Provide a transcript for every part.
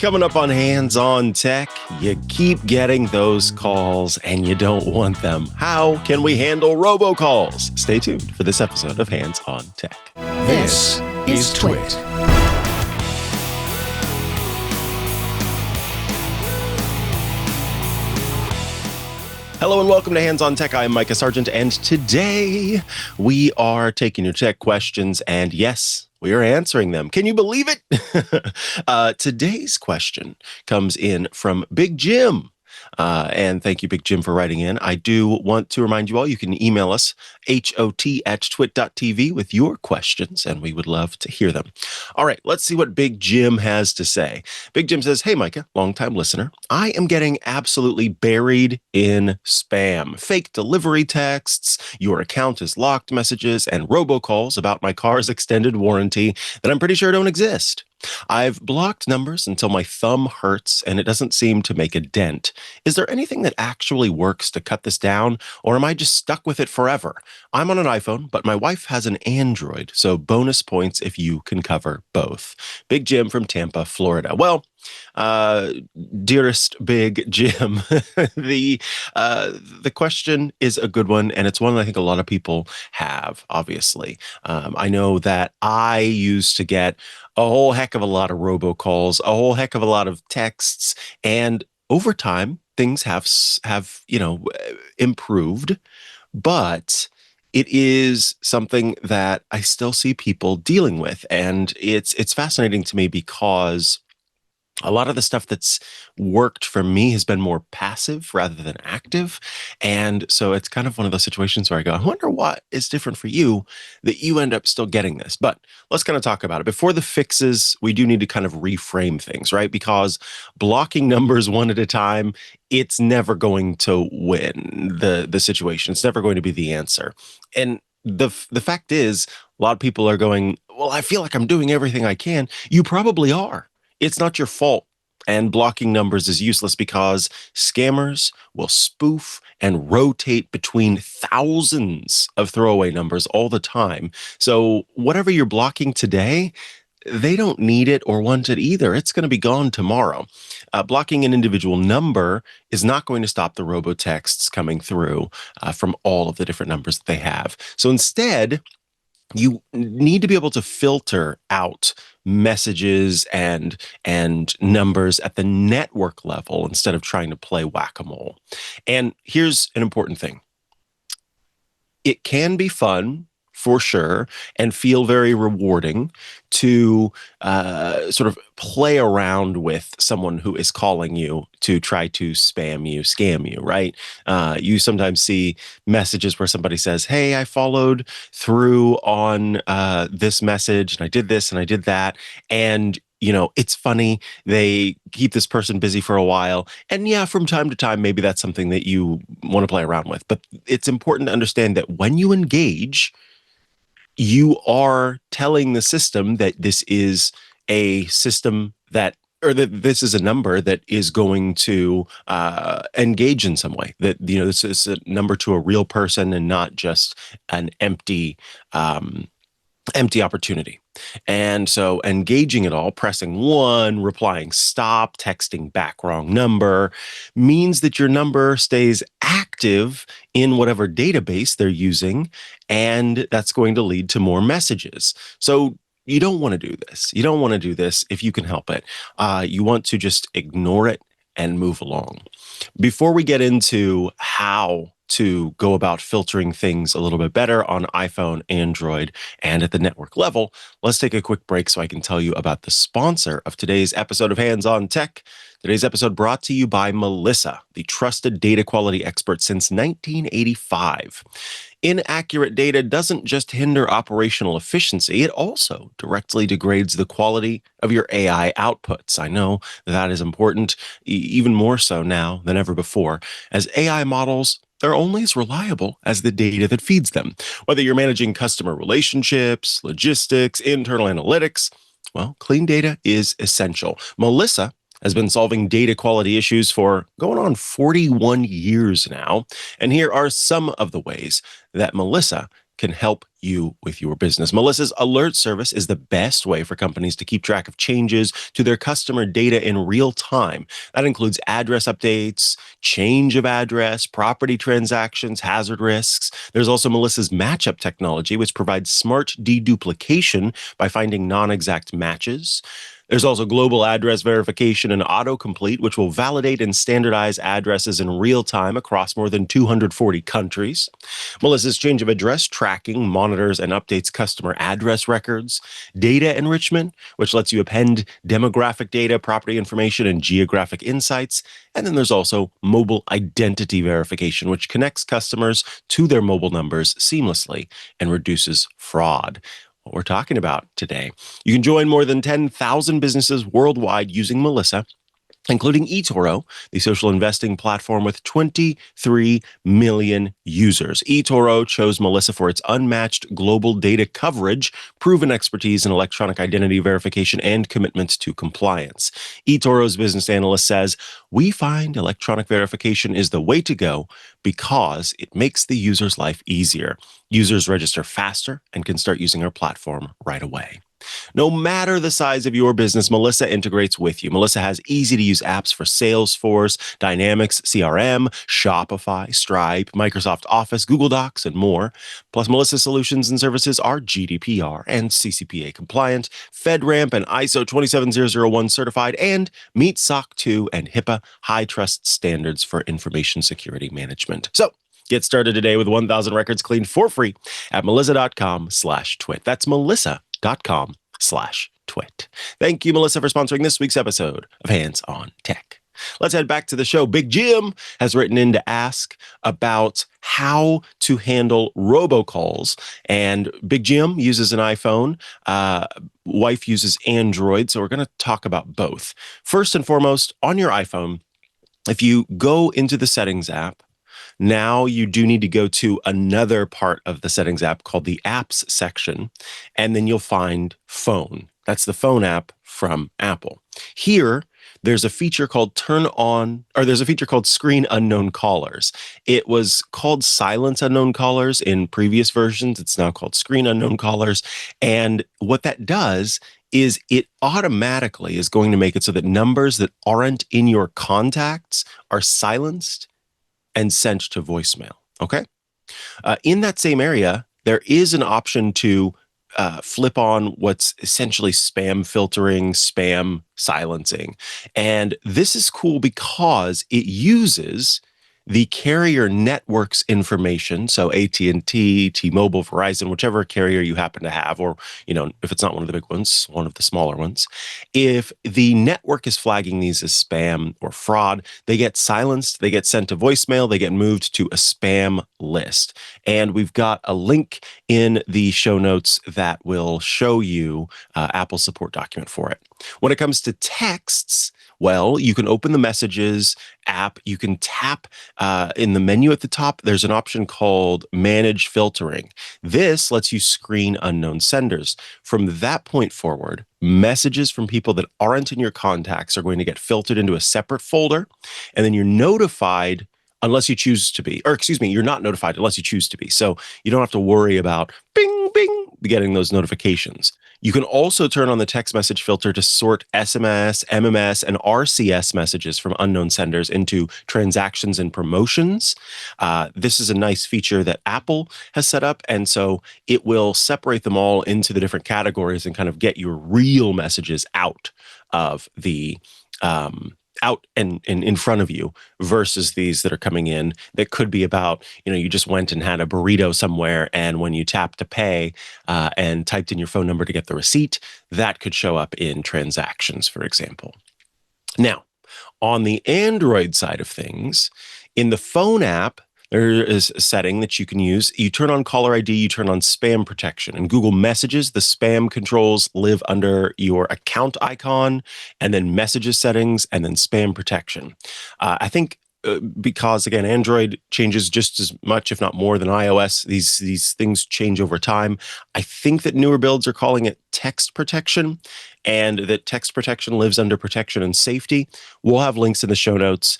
Coming up on Hands on Tech, you keep getting those calls and you don't want them. How can we handle robocalls? Stay tuned for this episode of Hands on Tech. This is TWiT. Hello and welcome to Hands on Tech. I'm Mikah Sargent, and today we are taking your tech questions, and yes, we are answering them. Can you believe it? Today's question comes in from Big Jim. And thank you, Big Jim, for writing in. I do want to remind you all, you can email us, hot@twit.tv with your questions, and we would love to hear them. All right, let's see what Big Jim has to say. Big Jim says, hey, Mikah, longtime listener. I am getting absolutely buried in spam, fake delivery texts, your account is locked messages, and robocalls about my car's extended warranty that I'm pretty sure don't exist. I've blocked numbers until my thumb hurts and it doesn't seem to make a dent. Is there anything that actually works to cut this down, or am I just stuck with it forever? I'm on an iPhone, but my wife has an Android, so bonus points if you can cover both. Big Jim from Tampa, Florida. Well, dearest Big Jim, the question is a good one, and it's one that I think a lot of people have, obviously. I know that I used to get a whole heck of a lot of robocalls, a whole heck of a lot of texts, and over time, things have improved, but it is something that I still see people dealing with, and it's fascinating to me because a lot of the stuff that's worked for me has been more passive rather than active. And so it's kind of one of those situations where I go, I wonder what is different for you that you end up still getting this. But let's kind of talk about it. Before the fixes, we do need to kind of reframe things, right? Because blocking numbers one at a time, it's never going to win the situation. It's never going to be the answer. And the fact is, a lot of people are going, well, I feel like I'm doing everything I can. You probably are. It's not your fault, and blocking numbers is useless because scammers will spoof and rotate between thousands of throwaway numbers all the time. So whatever you're blocking today, they don't need it or want it either. It's going to be gone tomorrow. Blocking an individual number is not going to stop the robotexts coming through from all of the different numbers that they have. So instead, you need to be able to filter out messages and numbers at the network level instead of trying to play whack-a-mole. And here's an important thing. It can be fun, for sure, and feel very rewarding to sort of play around with someone who is calling you to try to spam you, scam you, right? You sometimes see messages where somebody says, hey, I followed through on this message, and I did this and I did that. And it's funny. They keep this person busy for a while. And yeah, from time to time, maybe that's something that you want to play around with. But it's important to understand that when you engage, you are telling the system that this is a system that this is a number that is going to engage in some way. That this is a number to a real person and not just an empty opportunity. And so engaging it all, pressing 1, replying stop, texting back wrong number, means that your number stays active in whatever database they're using, and that's going to lead to more messages. So you don't want to do this. You don't want to do this if you can help it. You want to just ignore it and move along. Before we get into how to go about filtering things a little bit better on iPhone, Android, and at the network level, let's take a quick break so I can tell you about the sponsor of today's episode of Hands on Tech. Today's episode brought to you by Melissa, the trusted data quality expert since 1985. Inaccurate data doesn't just hinder operational efficiency, it also directly degrades the quality of your AI outputs. I know that is important, even more so now than ever before, as AI models, they're only as reliable as the data that feeds them. Whether you're managing customer relationships, logistics, internal analytics, well, clean data is essential. Melissa has been solving data quality issues for going on 41 years now. And here are some of the ways that Melissa can help you with your business. Melissa's alert service is the best way for companies to keep track of changes to their customer data in real time. That includes address updates, change of address, property transactions, hazard risks. There's also Melissa's matchup technology, which provides smart deduplication by finding non-exact matches. There's also global address verification and autocomplete, which will validate and standardize addresses in real time across more than 240 countries. Melissa's change of address tracking monitors and updates customer address records. Data enrichment, which lets you append demographic data, property information, and geographic insights. And then there's also mobile identity verification, which connects customers to their mobile numbers seamlessly and reduces fraud. What we're talking about today. You can join more than 10,000 businesses worldwide using Melissa, including eToro, the social investing platform with 23 million users. eToro chose Melissa for its unmatched global data coverage, proven expertise in electronic identity verification, and commitment to compliance. eToro's business analyst says, "We find electronic verification is the way to go because it makes the user's life easier. Users register faster and can start using our platform right away." No matter the size of your business, Melissa integrates with you. Melissa has easy-to-use apps for Salesforce, Dynamics, CRM, Shopify, Stripe, Microsoft Office, Google Docs, and more. Plus, Melissa's solutions and services are GDPR and CCPA compliant, FedRAMP and ISO 27001 certified, and meet SOC 2 and HIPAA high-trust standards for information security management. So, get started today with 1,000 records cleaned for free at melissa.com/twit. That's melissa.com/twit. Thank you, Melissa, for sponsoring this week's episode of Hands on Tech. Let's head back to the show. Big Jim has written in to ask about how to handle robocalls. And Big Jim uses an iPhone. Wife uses Android. So we're going to talk about both. First and foremost, on your iPhone, if you go into the settings app, now you do need to go to another part of the settings app called the apps section, and then you'll find phone. That's the phone app from Apple. Here, there's a feature called screen unknown callers. It was called silence unknown callers in previous versions. It's now called screen unknown callers. And what that does is it automatically is going to make it so that numbers that aren't in your contacts are silenced and sent to voicemail, okay? In that same area, there is an option to flip on what's essentially spam filtering, spam silencing. And this is cool because it uses the carrier network's information, so AT&T, T-Mobile, Verizon, whichever carrier you happen to have, or if it's not one of the big ones, one of the smaller ones. If the network is flagging these as spam or fraud, they get silenced, they get sent to voicemail, they get moved to a spam list. And we've got a link in the show notes that will show you Apple's support document for it. When it comes to texts, well, you can open the Messages app. You can tap in the menu at the top. There's an option called Manage Filtering. This lets you screen unknown senders. From that point forward, messages from people that aren't in your contacts are going to get filtered into a separate folder, and then you're notified unless you choose to be, you're not notified unless you choose to be. So you don't have to worry about bing, bing, getting those notifications. You can also turn on the text message filter to sort SMS, MMS, and RCS messages from unknown senders into transactions and promotions. This is a nice feature that Apple has set up, and so it will separate them all into the different categories and kind of get your real messages out of the out and in front of you versus these that are coming in that could be about, you just went and had a burrito somewhere, and when you tap to pay and typed in your phone number to get the receipt, that could show up in transactions, for example. Now, on the Android side of things, in the phone app, there is a setting that you can use. You turn on caller ID, you turn on spam protection. In Google Messages, the spam controls live under your account icon, and then messages settings, and then spam protection. I think because, again, Android changes just as much, if not more, than iOS. These things change over time. I think that newer builds are calling it text protection, and that text protection lives under protection and safety. We'll have links in the show notes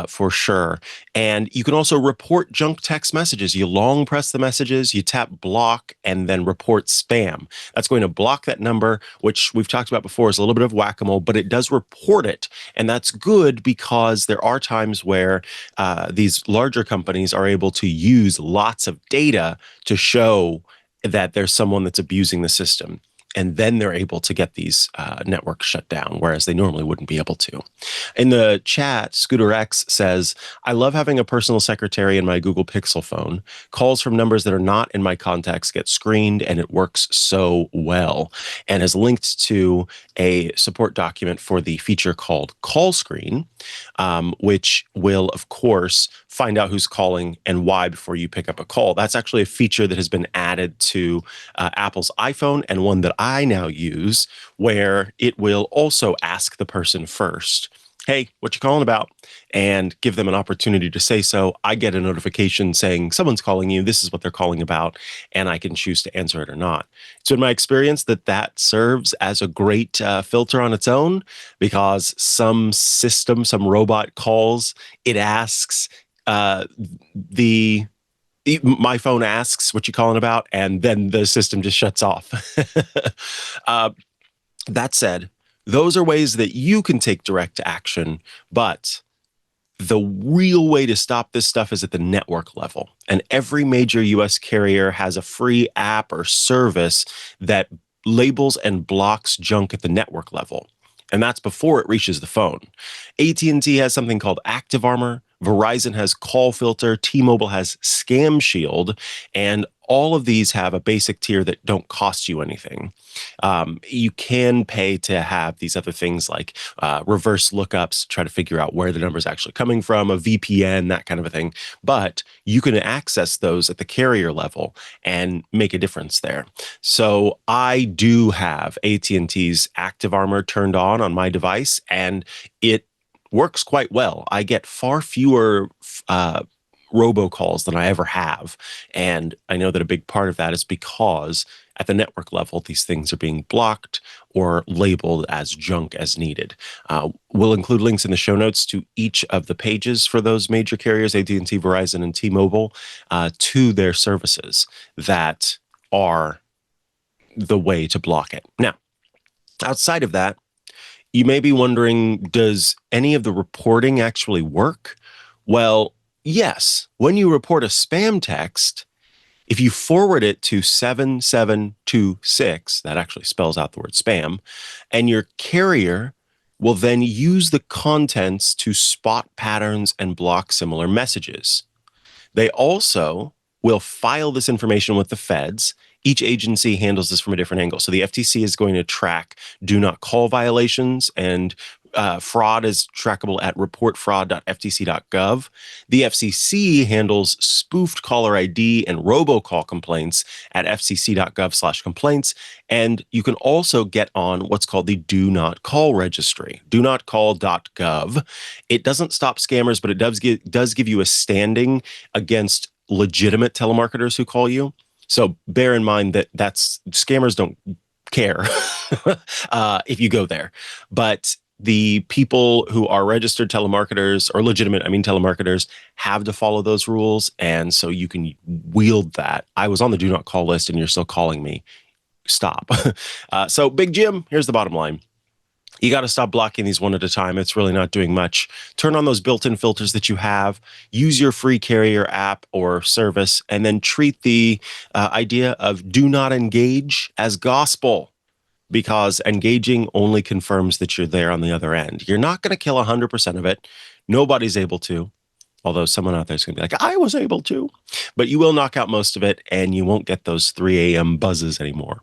for sure. And you can also report junk text messages. You long press the messages, you tap block, and then report spam. That's going to block that number, which we've talked about before is a little bit of whack-a-mole, but it does report it. And that's good because there are times where these larger companies are able to use lots of data to show that there's someone that's abusing the system. And then they're able to get these networks shut down, whereas they normally wouldn't be able to. In the chat, Scooter X says, I love having a personal secretary in my Google Pixel phone. Calls from numbers that are not in my contacts get screened, and it works so well. And has linked to a support document for the feature called Call Screen, which will, of course, find out who's calling and why before you pick up a call. That's actually a feature that has been added to Apple's iPhone, and one that I now use, where it will also ask the person first, hey, what you calling about? And give them an opportunity to say so. I get a notification saying someone's calling you, this is what they're calling about, and I can choose to answer it or not. So in my experience, that serves as a great filter on its own, because some system, some robot calls, it asks my phone asks what you calling about, and then the system just shuts off. That said, those are ways that you can take direct action, but the real way to stop this stuff is at the network level. And every major US carrier has a free app or service that labels and blocks junk at the network level. And that's before it reaches the phone. AT&T has something called Active Armor. Verizon has Call Filter. T-Mobile has Scam Shield. And all of these have a basic tier that don't cost you anything. You can pay to have these other things like reverse lookups, try to figure out where the number is actually coming from, a VPN, that kind of a thing. But you can access those at the carrier level and make a difference there. So I do have AT&T's Active Armor turned on my device, and it works quite well. I get far fewer robocalls than I ever have. And I know that a big part of that is because at the network level, these things are being blocked or labeled as junk as needed. We'll include links in the show notes to each of the pages for those major carriers, AT&T, Verizon, and T-Mobile, to their services that are the way to block it. Now, outside of that, you may be wondering, does any of the reporting actually work? Well, yes. When you report a spam text, if you forward it to 7726, that actually spells out the word spam, and your carrier will then use the contents to spot patterns and block similar messages. They also will file this information with the feds. Each agency handles this from a different angle. So the FTC is going to track do not call violations, and fraud is trackable at reportfraud.ftc.gov. The FCC handles spoofed caller ID and robocall complaints at fcc.gov/complaints. And you can also get on what's called the Do Not Call registry, donotcall.gov. It doesn't stop scammers, but it does give you a standing against legitimate telemarketers who call you. So bear in mind that scammers don't care if you go there. But the people who are registered telemarketers, or legitimate, telemarketers, have to follow those rules. And so you can wield that. I was on the do not call list and you're still calling me. Stop. So Big Jim, here's the bottom line. You got to stop blocking these one at a time. It's really not doing much. Turn on those built-in filters that you have. Use your free carrier app or service, and then treat the idea of do not engage as gospel, because engaging only confirms that you're there on the other end. You're not going to kill 100% of it. Nobody's able to, although someone out there is going to be like, I was able to. But you will knock out most of it, and you won't get those 3 a.m. buzzes anymore.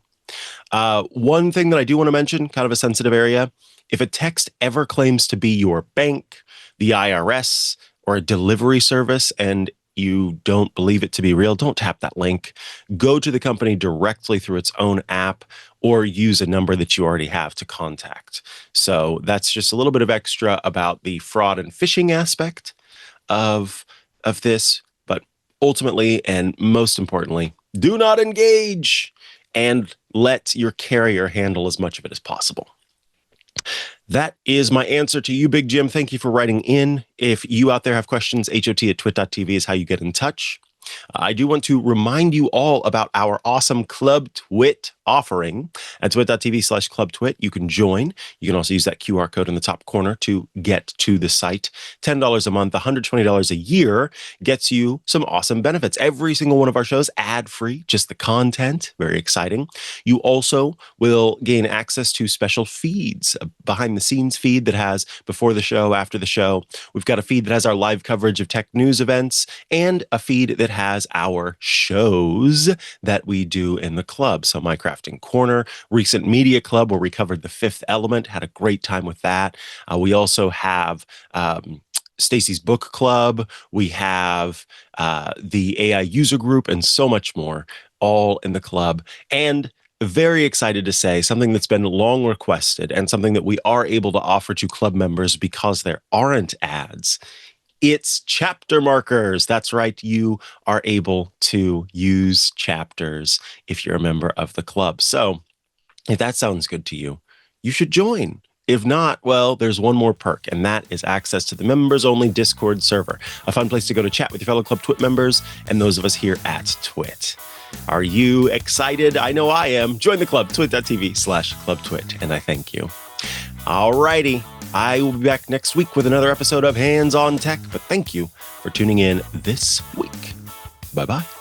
One thing that I do want to mention, kind of a sensitive area, if a text ever claims to be your bank, the IRS, or a delivery service, and you don't believe it to be real, don't tap that link. Go to the company directly through its own app, or use a number that you already have to contact. So that's just a little bit of extra about the fraud and phishing aspect of this. But ultimately, and most importantly, do not engage. and let your carrier handle as much of it as possible. That is my answer to you, Big Jim. Thank you for writing in. If you out there have questions, hot@twit.tv is how you get in touch. I do want to remind you all about our awesome Club TWiT offering at twit.tv/Club TWiT. You can join. You can also use that QR code in the top corner to get to the site. $10 a month, $120 a year gets you some awesome benefits. Every single one of our shows ad-free, just the content. Very exciting. You also will gain access to special feeds, a behind-the-scenes feed that has before the show, after the show. We've got a feed that has our live coverage of tech news events and a feed that has our shows that we do in the club. So My Crafting Corner, Recent Media Club, where we covered The Fifth Element, had a great time with that. We also have Stacy's Book Club. We have the AI user group and so much more, all in the club. And very excited to say something that's been long requested and something that we are able to offer to club members because there aren't ads. It's chapter markers. That's right. You are able to use chapters if you're a member of the club. So if that sounds good to you, you should join. If not, well, there's one more perk, and that is access to the members-only Discord server, a fun place to go to chat with your fellow Club TWiT members and those of us here at TWiT. Are you excited? I know I am. Join the club, twit.tv/Club TWiT, and I thank you. All righty. I will be back next week with another episode of Hands on Tech, but thank you for tuning in this week. Bye-bye.